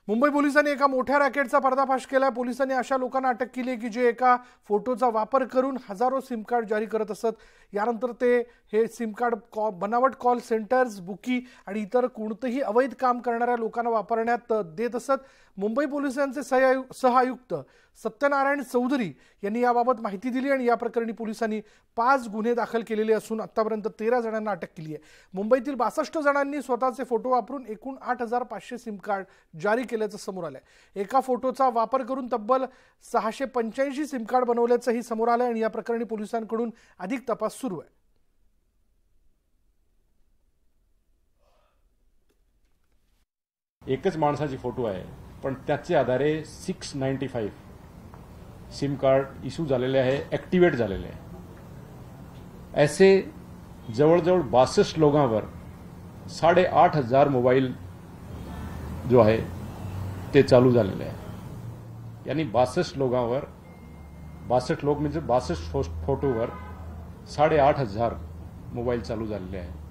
मुंबई पोलिसांनी एका मोठ्या रॅकेटचा पर्दाफाश केलाय। पोलिसांनी अशा लोकांना अटक केली की जे एका फोटोचा वापर करून हजारो सिम कार्ड जारी करत असत। यानंतर ते हे सिम कार्ड बनावट कॉल सेंटर्स, बुकी आणि इतर कोणतेही अवैध काम करणाऱ्या लोकांना वापरण्यात देत असत। मुंबई पोलिसांचे सहआयुक्त सत्यनारायण चौधरी यांनी याबाबत माहिती दिली आणि या प्रकरणी पोलिसांनी 5 गुन्हे दाखल केलेले असून आतापर्यंत 13 जणांना अटक केली आहे। मुंबईतील 62 जणांनी स्वतःचे फोटो वापरून एकूण 8500 सिम कार्ड जारी केल्याचं समोर आलंय। एका फोटोचा वापर करून तब्बल 685 सिम कार्ड बनवल्याचंही समोर आलंय आणि या प्रकरणी पोलिसांकडून अधिक तपास सुरू आहे। एकच माणसाची फोटो आहे, पण त्याचे आधारे 695 सिम कार्ड इश्यू झालेले आहे, ॲक्टिवेट झालेले आहे। ऐसे जवळजवळ 62 लोकांवर 8,500 मोबाईल जो आहे ते चालू झालेले आहे। यानी 62 लोकांवर 62 लोक म्हणजे 62 फोटोवर 8,500 मोबाईल चालू झालेले आहे।